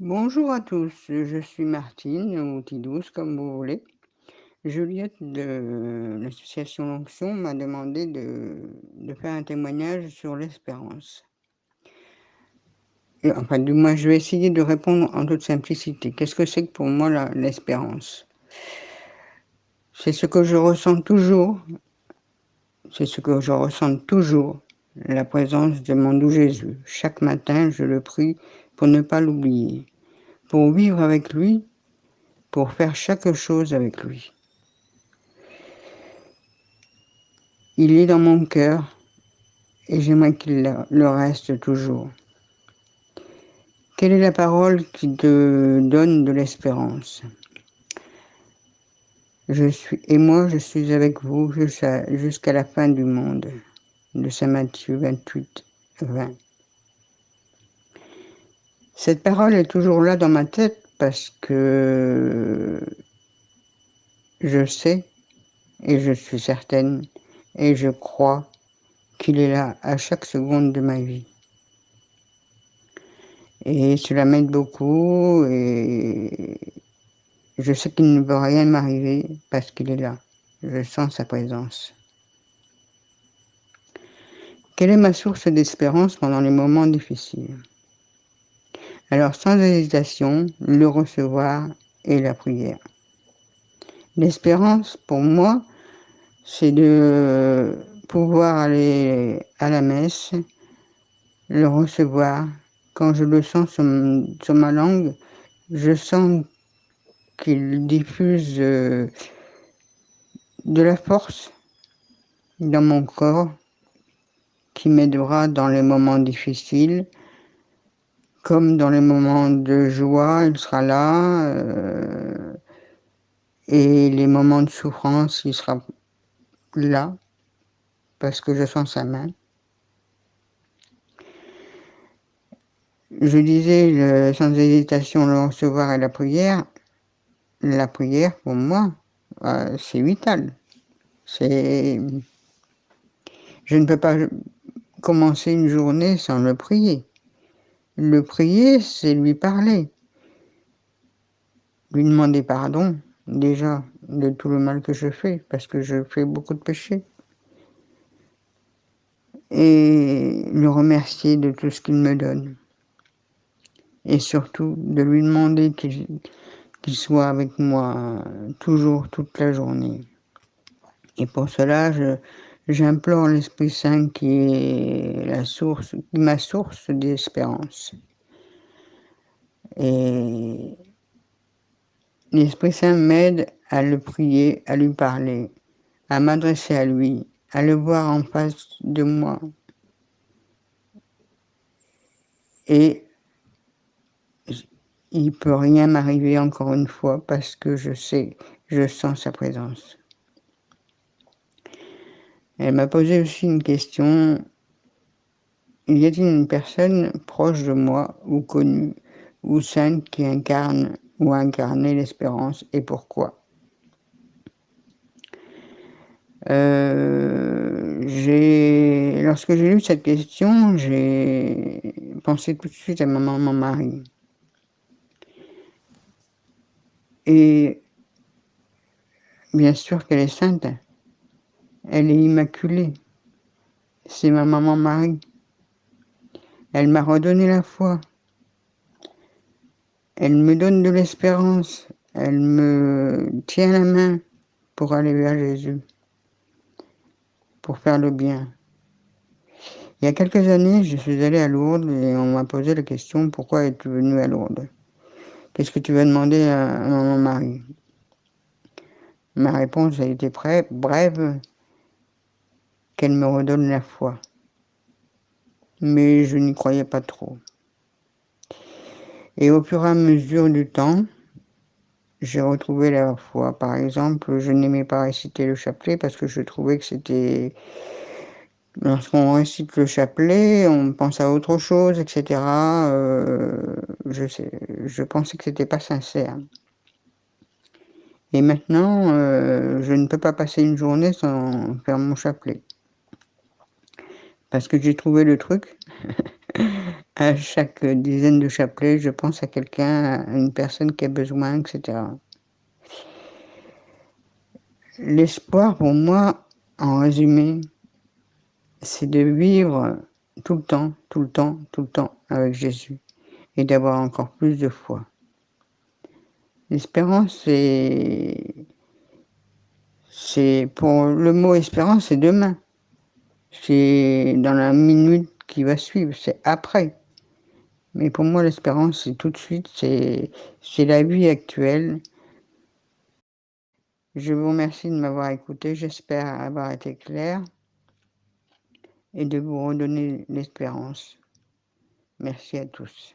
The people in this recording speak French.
Bonjour à tous, je suis Martine ou Tidous comme vous voulez. Juliette de l'association L'Onction m'a demandé de faire un témoignage sur l'espérance. Enfin, du moins, je vais essayer de répondre en toute simplicité. Qu'est-ce que c'est que pour moi l'espérance? C'est ce que je ressens toujours, c'est ce que je ressens toujours, la présence de mon doux Jésus. Chaque matin, je le prie pour ne pas l'oublier, pour vivre avec lui, pour faire chaque chose avec lui. Il est dans mon cœur et j'aimerais qu'il le reste toujours. Quelle est la parole qui te donne de l'espérance? Moi, je suis avec vous jusqu'à la fin du monde. De Saint Matthieu 28, 20. Cette parole est toujours là dans ma tête parce que je sais et je suis certaine et je crois qu'il est là à chaque seconde de ma vie. Et cela m'aide beaucoup et je sais qu'il ne peut rien m'arriver parce qu'il est là. Je sens sa présence. Quelle est ma source d'espérance pendant les moments difficiles? Alors sans hésitation, le recevoir et la prière. L'espérance pour moi, c'est de pouvoir aller à la messe, le recevoir. Quand je le sens sur ma langue, je sens qu'il diffuse de la force dans mon corps qui m'aidera dans les moments difficiles, comme dans les moments de joie, il sera là, et les moments de souffrance, il sera là, parce que je sens sa main. Je disais, sans hésitation, le recevoir et la prière. La prière, pour moi, c'est vital. Je ne peux pas commencer une journée sans le prier. Le prier, c'est lui parler. Lui demander pardon, déjà, de tout le mal que je fais, parce que je fais beaucoup de péchés. Et le remercier de tout ce qu'il me donne. Et surtout, de lui demander qu'il soit avec moi toujours, toute la journée. Et pour cela, j'implore l'Esprit Saint qui est ma source d'espérance. Et l'Esprit Saint m'aide à le prier, à lui parler, à m'adresser à lui, à le voir en face de moi. Et il ne peut rien m'arriver encore une fois parce que je sens sa présence. Elle m'a posé aussi une question. Y a-t-il une personne proche de moi ou connue ou sainte qui incarne ou a incarné l'espérance et pourquoi? Lorsque j'ai lu cette question, j'ai pensé tout de suite à ma maman Marie. Et bien sûr qu'elle est sainte, elle est immaculée. C'est ma maman Marie. Elle m'a redonné la foi. Elle me donne de l'espérance. Elle me tient la main pour aller vers Jésus, pour faire le bien. Il y a quelques années, je suis allé à Lourdes et on m'a posé la question: pourquoi es-tu venu à Lourdes? Qu'est-ce que tu vas demander à maman Marie? Ma réponse a été brève, qu'elle me redonne la foi. Mais je n'y croyais pas trop. Et au fur et à mesure du temps, j'ai retrouvé la foi. Par exemple, je n'aimais pas réciter le chapelet parce que je trouvais que c'était... Lorsqu'on récite le chapelet, on pense à autre chose, etc. Je pensais que c'était pas sincère. Et maintenant, je ne peux pas passer une journée sans faire mon chapelet. Parce que j'ai trouvé le truc À chaque dizaine de chapelets, je pense à quelqu'un, à une personne qui a besoin, etc. L'espoir pour moi, en résumé, c'est de vivre tout le temps, tout le temps, tout le temps avec Jésus et d'avoir encore plus de foi. L'espérance, c'est pour le mot espérance, c'est demain. C'est dans la minute qui va suivre, c'est après. Mais pour moi, l'espérance, c'est tout de suite, c'est la vie actuelle. Je vous remercie de m'avoir écouté, j'espère avoir été clair et de vous redonner l'espérance. Merci à tous.